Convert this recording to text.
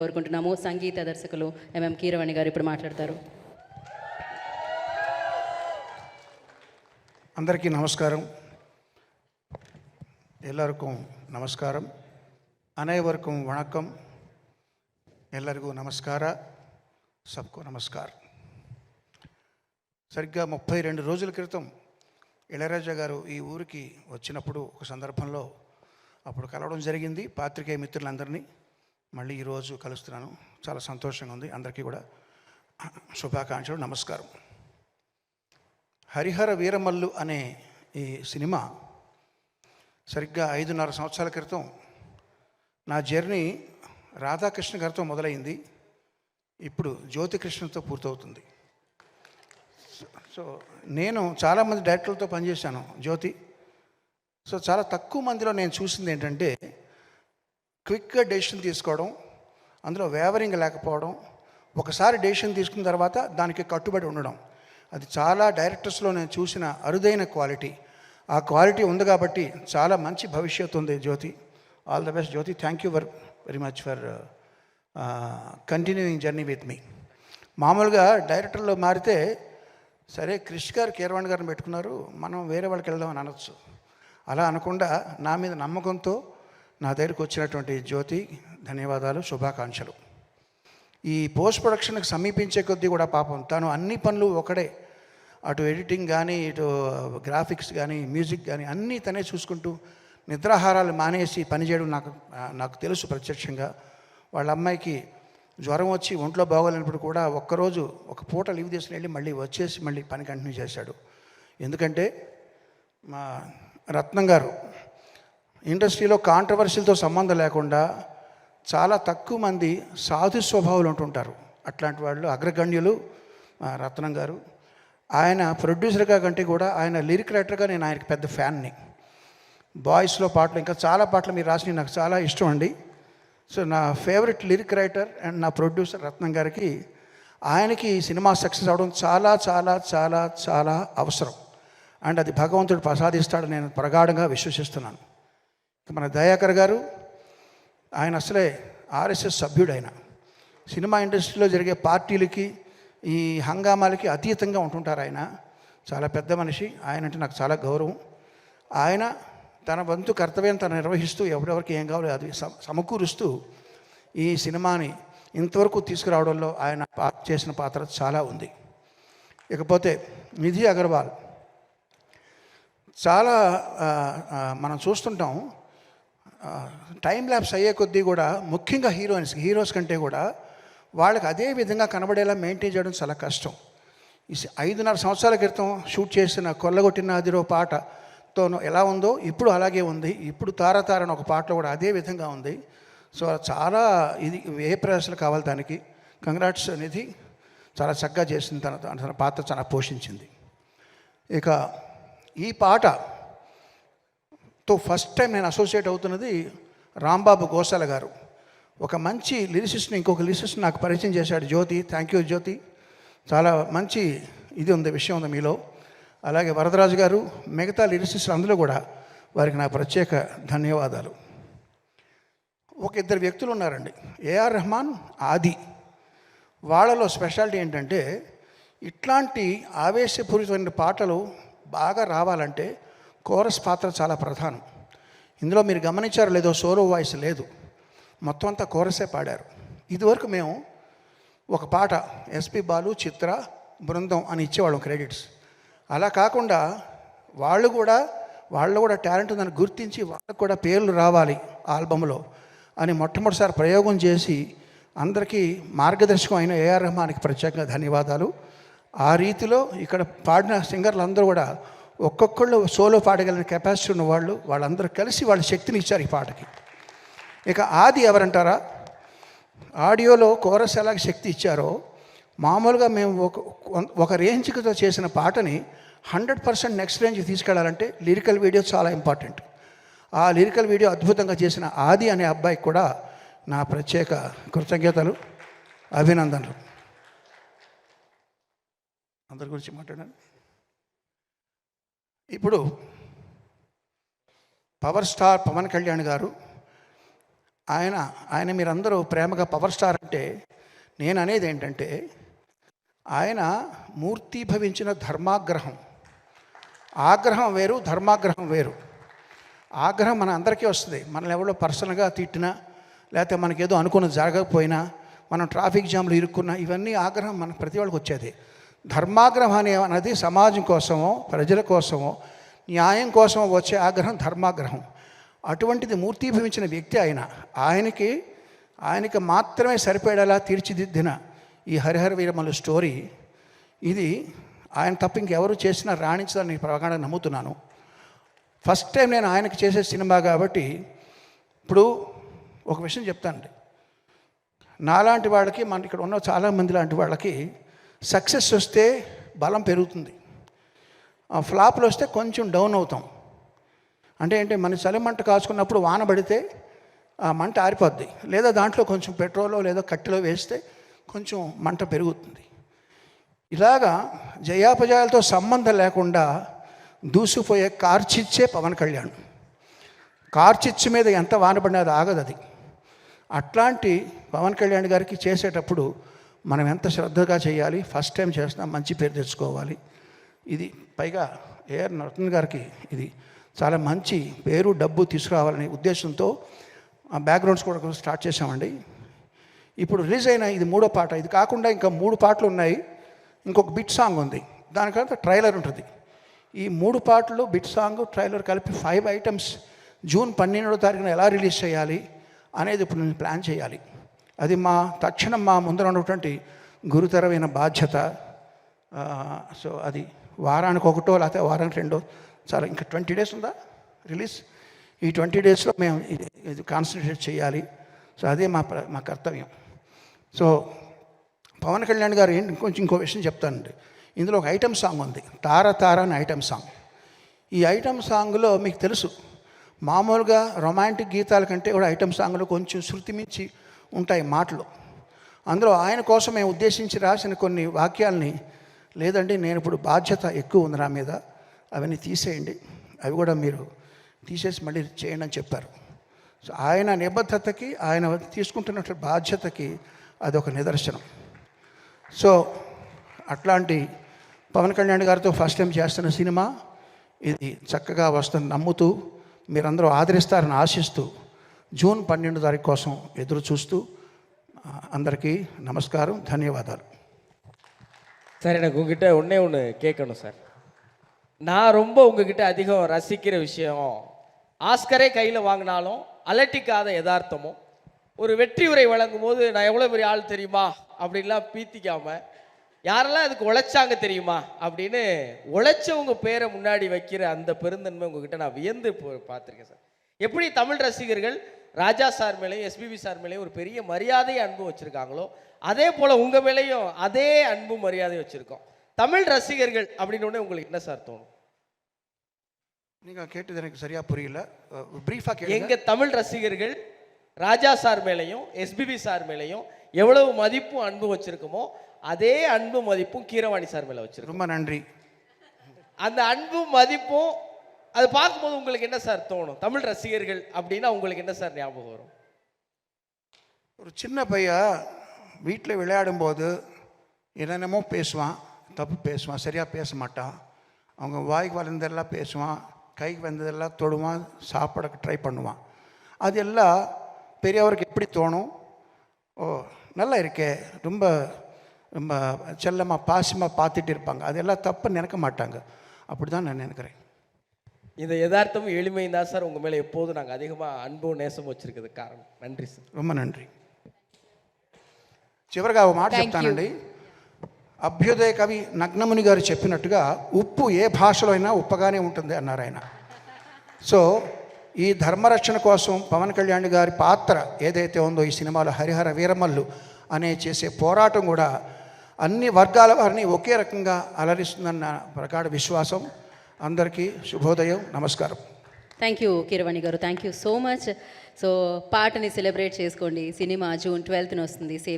కోరుకుంటున్నాము. సంగీత దర్శకులు ఎంఎం కీరవాణి గారు ఇప్పుడు మాట్లాడతారు. అందరికీ నమస్కారం. ಎಲ್ಲರಿಗೂ ನಮಸ್ಕಾರಂ. ಅನೇವರ್ಗೂ ವಣಕಂ. ಎಲ್ಲರಿಗೂ ನಮಸ್ಕಾರ. సబ్కు నమస్కారం. సరిగ్గా 32 రోజుల క్రితం ఇళయరాజా గారు ఈ ఊరికి వచ్చినప్పుడు ఒక సందర్భంలో అప్పుడు కలవడం జరిగింది. పాత్రికేయ మిత్రులందరినీ మళ్ళీ ఈరోజు కలుస్తున్నాను. చాలా సంతోషంగా ఉంది. అందరికీ కూడా శుభాకాంక్షలు, నమస్కారం. హరిహర వీరమల్లు అనే ఈ సినిమా సరిగ్గా 5.5 సంవత్సరాల క్రితం నా జర్నీ రాధాకృష్ణ గారితో మొదలైంది. ఇప్పుడు జ్యోతికృష్ణతో పూర్తవుతుంది. సో నేను చాలామంది డైరెక్టర్లతో పనిచేశాను జ్యోతి. సో చాలా తక్కువ మందిలో నేను చూసింది ఏంటంటే క్విక్గా డెసిషన్ తీసుకోవడం, అందులో వేవరింగ్ లేకపోవడం, ఒకసారి డెసిషన్ తీసుకున్న తర్వాత దానికి కట్టుబడి ఉండడం. అది చాలా డైరెక్టర్స్లో నేను చూసిన అరుదైన క్వాలిటీ. ఆ క్వాలిటీ ఉంది కాబట్టి చాలా మంచి భవిష్యత్తు ఉంది Jyothi. All the best Jyothi. Thank you very much for continuing journey with me. మామూలుగా డైరెక్టర్లో మారితే సరే క్రిష్ గారు కీరవాణి గారిని పెట్టుకున్నారు, మనం వేరే వాళ్ళకి వెళ్దామని అనొచ్చు. అలా అనకుండా నా మీద నమ్మకంతో నా దగ్గరికి వచ్చినటువంటి జ్యోతి ధన్యవాదాలు, శుభాకాంక్షలు. ఈ పోస్ట్ ప్రొడక్షన్కి సమీపించే కొద్దీ కూడా పాపం తను అన్ని పనులు ఒకడే, అటు ఎడిటింగ్ కానీ, ఇటు గ్రాఫిక్స్ కానీ, మ్యూజిక్ కానీ అన్నీ తనే చూసుకుంటూ నిద్రాహారాలు మానేసి పనిచేయడం నాకు తెలుసు ప్రత్యక్షంగా. వాళ్ళ అమ్మాయికి జ్వరం వచ్చి ఒంట్లో బాగోలేనప్పుడు కూడా ఒక్కరోజు ఒక పూట లీవ్ తీసుకుని వెళ్ళి మళ్ళీ వచ్చేసి మళ్ళీ పని కంటిన్యూ చేశాడు. ఎందుకంటే మా రత్నం గారు ఇండస్ట్రీలో కాంట్రవర్సీలతో సంబంధం లేకుండా చాలా తక్కువ మంది సాధు స్వభావాలు ఉంటుంటారు. అట్లాంటి వాళ్ళు అగ్రగణ్యులు రత్నం గారు. ఆయన ప్రొడ్యూసర్గా కంటే కూడా ఆయన లిరిక్ రైటర్గా నేను ఆయనకి పెద్ద ఫ్యాన్ని. బాయ్స్లో పాటలు ఇంకా చాలా పాటలు మీరు రాసి నాకు చాలా ఇష్టం అండి. సో నా ఫేవరెట్ లిరిక్ రైటర్ అండ్ నా ప్రొడ్యూసర్ రత్నం గారికి, ఆయనకి సినిమా సక్సెస్ అవడం చాలా చాలా చాలా చాలా అవసరం. అండ్ అది భగవంతుడు ప్రసాదిస్తాడని నేను ప్రగాఢంగా విశ్వసిస్తున్నాను. మన దయాకర్ గారు, ఆయన అసలే ఆర్ఎస్ఎస్ సభ్యుడు. ఆయన సినిమా ఇండస్ట్రీలో జరిగే పార్టీలకి ఈ హంగామాలకి అతీతంగా ఉంటుంటారు. ఆయన చాలా పెద్ద మనిషి. ఆయన అంటే నాకు చాలా గౌరవం. ఆయన తన వంతు కర్తవ్యం తను నిర్వహిస్తూ ఎవరెవరికి ఏం కావాలో అది సమకూరుస్తూ ఈ సినిమాని ఇంతవరకు తీసుకురావడంలో ఆయన చేసిన పాత్ర చాలా ఉంది. ఇకపోతే నిధి అగర్వాల్, చాలా మనం చూస్తుంటాం టైం ల్యాప్స్ అయ్యే కొద్దీ కూడా ముఖ్యంగా హీరోస్ కంటే కూడా వాళ్ళకి అదే విధంగా కనబడేలా మెయింటైన్ చేయడం చాలా కష్టం. ఈ 5.5 సంవత్సరాల క్రితం షూట్ చేసిన కొల్లగొట్టిన అదిరో పాటతో ఎలా ఉందో ఇప్పుడు అలాగే ఉంది. ఇప్పుడు తారతారని ఒక పాటలో కూడా అదే విధంగా ఉంది. సో చాలా ఇది ఏ ప్రయాసాలు కావాలి దానికి. కంగ్రాట్స్ నిధి, చాలా చక్కగా చేసింది. తన పాత్ర చాలా పోషించింది. ఇక ఈ పాటతో ఫస్ట్ టైం నేను అసోసియేట్ అవుతున్నది రాంబాబు గోసాల గారు. ఒక మంచి లిరిసిస్ట్ని ఇంకొక లిరిసిస్ట్ నాకు పరిచయం చేశాడు జ్యోతి. థ్యాంక్ యూ జ్యోతి. చాలా మంచి ఇది ఉంది, విషయం ఉంది మీలో. అలాగే వరదరాజు గారు, మిగతా లిరిసిస్టులు అందరూ కూడా వారికి నా ప్రత్యేక ధన్యవాదాలు. ఒక ఇద్దరు వ్యక్తులు ఉన్నారండి, ఏఆర్ రెహమాన్, ఆది. వాళ్ళలో స్పెషాలిటీ ఏంటంటే ఇట్లాంటి ఆవేశపూరితమైన పాటలు బాగా రావాలంటే కోరస్ పాత్ర చాలా ప్రధానం. ఇందులో మీరు గమనించారో లేదో సోలో వాయిస్ లేదు, మొత్తం అంతా కోరసే పాడారు. ఇదివరకు మేము ఒక పాట ఎస్పి బాలు, చిత్ర, బృందం అని ఇచ్చేవాళ్ళం క్రెడిట్స్. అలా కాకుండా వాళ్ళు కూడా టాలెంట్ ఉందని గుర్తించి వాళ్ళకు కూడా పేర్లు రావాలి ఆల్బంలో అని మొట్టమొదటిసారి ప్రయోగం చేసి అందరికీ మార్గదర్శకం అయిన ఏఆర్ రెహమాన్కి ప్రత్యేకంగా ధన్యవాదాలు. ఆ రీతిలో ఇక్కడ పాడిన సింగర్లు అందరూ కూడా ఒక్కొక్కళ్ళు సోలో పాడగలిగిన కెపాసిటీ ఉన్న వాళ్ళందరూ కలిసి వాళ్ళ శక్తిని ఇచ్చారు ఈ పాటకి. ఇక ఆది ఎవరంటారా, ఆడియోలో కోరస్ ఎలాగ శక్తి ఇచ్చారో మామూలుగా మేము ఒక రేంజ్తో చేసిన పాటని 100% నెక్స్ట్ రేంజ్కి తీసుకెళ్లాలంటే లిరికల్ వీడియో చాలా ఇంపార్టెంట్. ఆ లిరికల్ వీడియో అద్భుతంగా చేసిన ఆది అనే అబ్బాయికి కూడా నా ప్రత్యేక కృతజ్ఞతలు, అభినందనలు. అందరి గురించి మాట్లాడాను. ఇప్పుడు పవర్ స్టార్ పవన్ కళ్యాణ్ గారు ఆయన మీరందరూ ప్రేమగా పవర్ స్టార్ అంటే, నేను అనేది ఏంటంటే, ఆయన మూర్తీభవించిన ధర్మాగ్రహం. ఆగ్రహం వేరు, ధర్మాగ్రహం వేరు. ఆగ్రహం మన అందరికీ వస్తుంది. మనల్ని ఎవరో పర్సనల్గా తిట్టినా, లేకపోతే మనకేదో అనుకున్నది జరగకపోయినా, మనం ట్రాఫిక్ జామ్లు ఇరుక్కున్నా, ఇవన్నీ ఆగ్రహం మన ప్రతి వాళ్ళకి వచ్చేది. ధర్మాగ్రహం అనేది సమాజం కోసమో, ప్రజల కోసమో, న్యాయం కోసమో వచ్చే ఆగ్రహం ధర్మాగ్రహం. అటువంటిది మూర్తీభవించిన వ్యక్తి ఆయనకి మాత్రమే సరిపడేలా తీర్చిదిద్దిన ఈ హరిహర వీరమల్లు స్టోరీ, ఇది ఆయన తప్ప ఇంకెవరు చేసినా రాణించదని నేను ప్రగాఢంగా నమ్ముతున్నాను. ఫస్ట్ టైం నేను ఆయనకి చేసే సినిమా కాబట్టి. ఇప్పుడు ఒక విషయం చెప్తానండి, నాలాంటి వాళ్ళకి, మన ఇక్కడ ఉన్న చాలామంది లాంటి వాళ్ళకి సక్సెస్ వస్తే బలం పెరుగుతుంది, ఫ్లాప్లు వస్తే కొంచెం డౌన్ అవుతాం. అంటే మన చలి మంట కాచుకున్నప్పుడు వాన పడితే ఆ మంట ఆరిపోద్ది, లేదా దాంట్లో కొంచెం పెట్రోలో లేదా కట్టెలో వేస్తే కొంచెం మంట పెరుగుతుంది. ఇలాగా జయాపజయాలతో సంబంధం లేకుండా దూసుకుపోయే కార్చిచ్చే పవన్ కళ్యాణ్. కార్చిచ్చు మీద ఎంత వాన పడినా అది ఆగదు. అది అట్లాంటి పవన్ కళ్యాణ్ గారికి చేసేటప్పుడు మనం ఎంత శ్రద్ధగా చేయాలి. ఫస్ట్ టైం చేస్తున్నాం, మంచి పేరు తెచ్చుకోవాలి. ఇది పైగా ఏఆర్ నరసింహన్ గారికి ఇది చాలా మంచి పేరు, డబ్బు తీసుకురావాలనే ఉద్దేశంతో ఆ బ్యాక్గ్రౌండ్స్ కూడా స్టార్ట్ చేసామండి. ఇప్పుడు రిలీజ్ అయిన ఇది 3వ పాట. ఇది కాకుండా ఇంకా 3 పాటలు ఉన్నాయి, ఇంకొక బిట్ సాంగ్ ఉంది, దానికంతా ట్రైలర్ ఉంటుంది. ఈ 3 పాటలు, బిట్ సాంగ్, ట్రైలర్ కలిపి 5 ఐటమ్స్ జూన్ 12వ తారీఖున ఎలా రిలీజ్ చేయాలి అనేది ఇప్పుడు నేను ప్లాన్ చేయాలి. అది తక్షణం మా ముందర ఉన్నటువంటి గురుతరమైన బాధ్యత. సో అది వారానికి 1 లేకపోతే వారానికి 2, చాలా ఇంకా 20 డేస్ ఉందా రిలీజ్. ఈ 20 డేస్లో మేము ఇది కాన్సన్ట్రేట్ చేయాలి. సో అదే మా కర్తవ్యం. సో పవన్ కళ్యాణ్ గారు ఇంకో విషయం చెప్తానండి. ఇందులో ఒక ఐటమ్ సాంగ్ ఉంది, తార తార అని ఐటమ్ సాంగ్. ఈ ఐటమ్ సాంగ్లో మీకు తెలుసు, మామూలుగా రొమాంటిక్ గీతాల కంటే కూడా ఐటమ్ సాంగ్లో కొంచెం శృతి మించి ఉంటాయి మాటలు. అందులో ఆయన కోసం మేము ఉద్దేశించి రాసిన కొన్ని వాక్యాలని, లేదండి నేను ఇప్పుడు బాధ్యత ఎక్కువ ఉంది నా మీద, అవన్నీ తీసేయండి, అవి కూడా మీరు తీసేసి మళ్ళీ చేయండి అని చెప్పారు. సో ఆయన నిబద్ధతకి, ఆయన తీసుకుంటున్న బాధ్యతకి అదొక నిదర్శనం. సో అట్లాంటి పవన్ కళ్యాణ్ గారితో ఫస్ట్ టైం చేస్తున్న సినిమా ఇది చక్కగా వస్తుంది నమ్ముతూ, మీరందరూ ఆదరిస్తారని ఆశిస్తూ, జూన్ 12వ తారీఖు కోసం ఎదురు చూస్తూ, అందరికీ நமஸ்காரம், ధన్యవాదాలు. சார், எனக்கு உங்ககிட்ட ஒன்று கேட்கணும் சார். நான் ரொம்ப உங்ககிட்ட அதிகம் ரசிக்கிற விஷயம், ஆஸ்கரே கையில் வாங்கினாலும் அலட்டிக்காத யதார்த்தமும், ஒரு வெற்றி உரை வழங்கும் போது நான் எவ்வளோ பெரிய ஆள் தெரியுமா அப்படின்லாம் பீத்திக்காமல், யாரெல்லாம் அதுக்கு உழைச்சாங்க தெரியுமா அப்படின்னு உழைச்சவங்க பேரை முன்னாடி வைக்கிற அந்த பெருந்தன்மை உங்ககிட்ட நான் வியந்து பார்த்துருக்கேன் சார். எப்படி தமிழ் ரசிகர்கள் ராஜா சார் மேலேயும் எஸ்பிபி சார் மேலேயும் ஒரு பெரிய மரியாதையை அன்பும் வச்சுருக்காங்களோ, அதே போல் உங்கள் மேலேயும் அதே அன்பும் மரியாதையும் வச்சுருக்கோம். தமிழ் ரசிகர்கள் அப்படின்னு உங்களுக்கு என்ன சார் தோணும்? நீங்கள் கேட்டது எனக்கு சரியாக புரியல, ப்ரீஃபாக கேளுங்க. எங்கள் தமிழ் ரசிகர்கள் ராஜா சார் மேலேயும் எஸ்பிபி சார் மேலேயும் எவ்வளவு மதிப்பும் அன்பும் வச்சுருக்கோமோ, அதே அன்பு மதிப்பும் கீரவாணி சார் மேலே வச்சிருக்கோம். ரொம்ப நன்றி. அந்த அன்பும் மதிப்பும் அதை பார்க்கும்போது உங்களுக்கு என்ன சார் தோணும்? தமிழ் ரசிகர்கள் அப்படின்னா உங்களுக்கு என்ன சார் ஞாபகம் வரும்? ஒரு சின்ன பையன் வீட்டில் விளையாடும்போது என்னென்னமோ பேசுவான், தப்பு பேசுவான், சரியாக பேச மாட்டான். அவங்க வாய்க்கு வளர்ந்ததெல்லாம் பேசுவான், கைக்கு வந்ததெல்லாம் தொடுவான், சாப்பிட ட்ரை பண்ணுவான். அது எல்லாம் பெரியவருக்கு எப்படி தோணும்? ஓ நல்லா இருக்கே, ரொம்ப ரொம்ப செல்லமாக பாசமாக பார்த்துட்டு இருப்பாங்க. அதெல்லாம் தப்பு நினைக்க மாட்டாங்க. அப்படி தான் நான் நினைக்கிறேன். இந்த யதார்த்தமும் எளிமையும் தான் சார் உங்கள் மேலே எப்போதும் நாங்கள் அதிகமாக அன்பும் நேசம் வச்சுருக்கிறதுக்கு காரணம். நன்றி సార్. ரொம்ப நன்றி. చివరిగా ఒక మాట చెప్తానండి. అభ్యుదయ కవి నగ్నముని గారు చెప్పినట్టుగా ఉప్పు ఏ భాషలో అయినా ఉప్పగానే ఉంటుంది అన్నారు ఆయన. సో ఈ ధర్మరక్షణ కోసం పవన్ కళ్యాణ్ గారి పాత్ర ఏదైతే ఉందో ఈ సినిమాలో హరిహర వీరమల్లు అనే చేసే పోరాటం కూడా అన్ని వర్గాల వారిని ఒకే రకంగా అలరిస్తుందన్న ప్రగాఢ విశ్వాసం. అందరికీ శుభోదయం, నమస్కారం. థ్యాంక్ యూ కీరవాణి గారు, thank you so much. So పాటని సెలబ్రేట్ చేసుకోండి. సినిమా జూన్ 12న వస్తుంది.